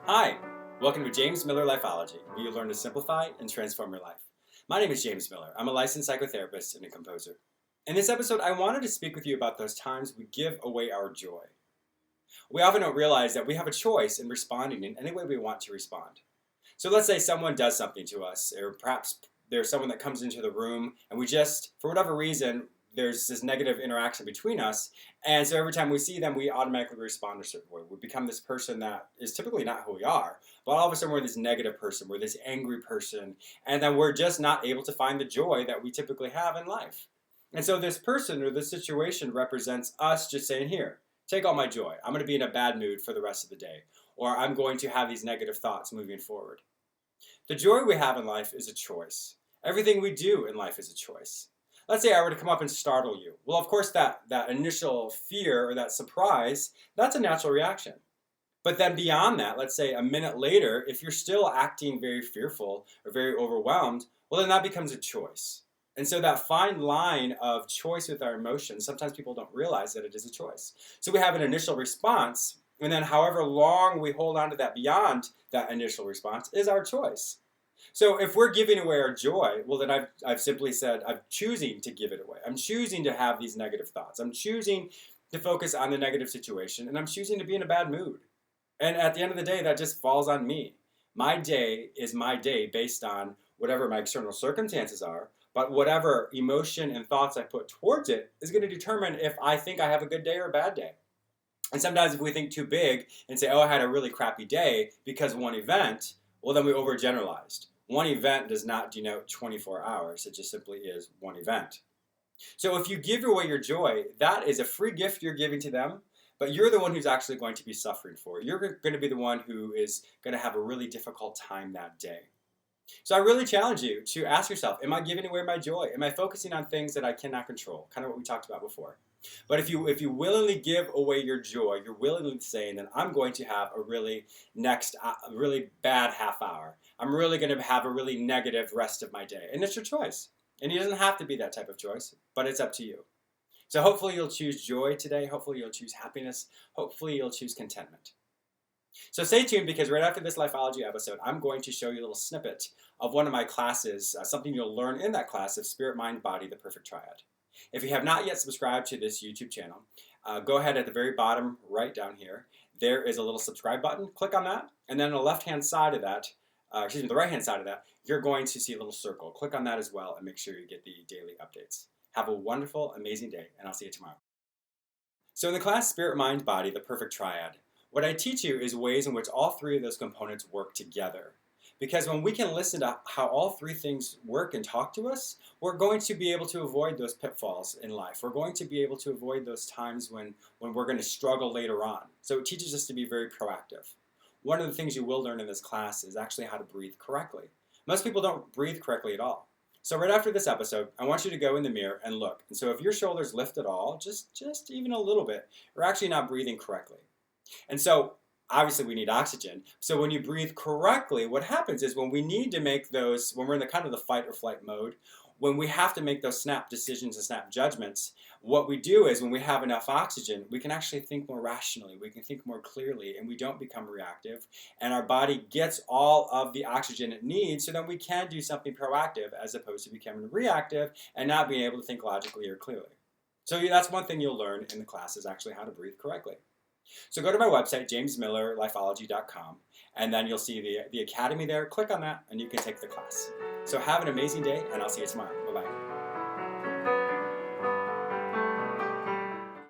Hi, welcome to James Miller Lifeology, where you learn to simplify and transform your life. My name is James Miller. I'm a licensed psychotherapist and a composer. In this episode, I wanted to speak with you about those times we give away our joy. We often don't realize that we have a choice in responding in any way we want to respond. So let's say someone does something to us, or perhaps there's someone that comes into the room and we just, for whatever reason, there's this negative interaction between us. And so every time we see them, we automatically respond a certain way. We become this person that is typically not who we are. But all of a sudden, we're this negative person, we're this angry person, and then we're just not able to find the joy that we typically have in life. And so this person or this situation represents us just saying, here, take all my joy. I'm going to be in a bad mood for the rest of the day. Or I'm going to have these negative thoughts moving forward. The joy we have in life is a choice. Everything we do in life is a choice. Let's say I were to come up and startle you. Well, of course, that initial fear or that surprise, that's a natural reaction. But then beyond that, let's say a minute later, if you're still acting very fearful or very overwhelmed, well, then that becomes a choice. And so that fine line of choice with our emotions, sometimes people don't realize that it is a choice. So we have an initial response, and then however long we hold on to that beyond that initial response is our choice. So if we're giving away our joy, well then I've simply said I'm choosing to give it away. I'm choosing to have these negative thoughts. I'm choosing to focus on the negative situation, and I'm choosing to be in a bad mood. And at the end of the day, that just falls on me. My day is my day based on whatever my external circumstances are, but whatever emotion and thoughts I put towards it is going to determine if I think I have a good day or a bad day. And sometimes if we think too big and say, oh, I had a really crappy day because of one event, well, then we overgeneralized. One event does not denote 24 hours. It just simply is one event. So if you give away your joy, that is a free gift you're giving to them, but you're the one who's actually going to be suffering for it. You're going to be the one who is going to have a really difficult time that day. So I really challenge you to ask yourself, am I giving away my joy? Am I focusing on things that I cannot control? Kind of what we talked about before. But if you willingly give away your joy, you're willingly saying that I'm going to have a really really bad half hour. I'm really going to have a really negative rest of my day. And it's your choice. And it doesn't have to be that type of choice, but it's up to you. So hopefully you'll choose joy today. Hopefully you'll choose happiness. Hopefully you'll choose contentment. So stay tuned, because right after this Lifeology episode, I'm going to show you a little snippet of one of my classes, something you'll learn in that class of Spirit, Mind, Body, the Perfect Triad. If you have not yet subscribed to this YouTube channel, go ahead at the very bottom right down here. There is a little subscribe button. Click on that, and then on the left-hand side of that, the right-hand side of that, you're going to see a little circle. Click on that as well, and make sure you get the daily updates. Have a wonderful, amazing day, and I'll see you tomorrow. So in the class Spirit, Mind, Body, the Perfect Triad, what I teach you is ways in which all three of those components work together. Because when we can listen to how all three things work and talk to us, we're going to be able to avoid those pitfalls in life. We're going to be able to avoid those times when we're going to struggle later on. So it teaches us to be very proactive. One of the things you will learn in this class is actually how to breathe correctly. Most people don't breathe correctly at all. So right after this episode, I want you to go in the mirror and look. And so if your shoulders lift at all, just even a little bit, you're actually not breathing correctly. And so obviously we need oxygen. So when you breathe correctly, what happens is when we need to make those, when we're in the kind of the fight or flight mode, when we have to make those snap decisions and snap judgments, what we do is when we have enough oxygen, we can actually think more rationally, we can think more clearly, and we don't become reactive. And our body gets all of the oxygen it needs so that we can do something proactive as opposed to becoming reactive and not being able to think logically or clearly. So that's one thing you'll learn in the class, is actually how to breathe correctly. So go to my website, jamesmillerlifeology.com, and then you'll see the academy there. Click on that, and you can take the class. So have an amazing day, and I'll see you tomorrow. Bye-bye.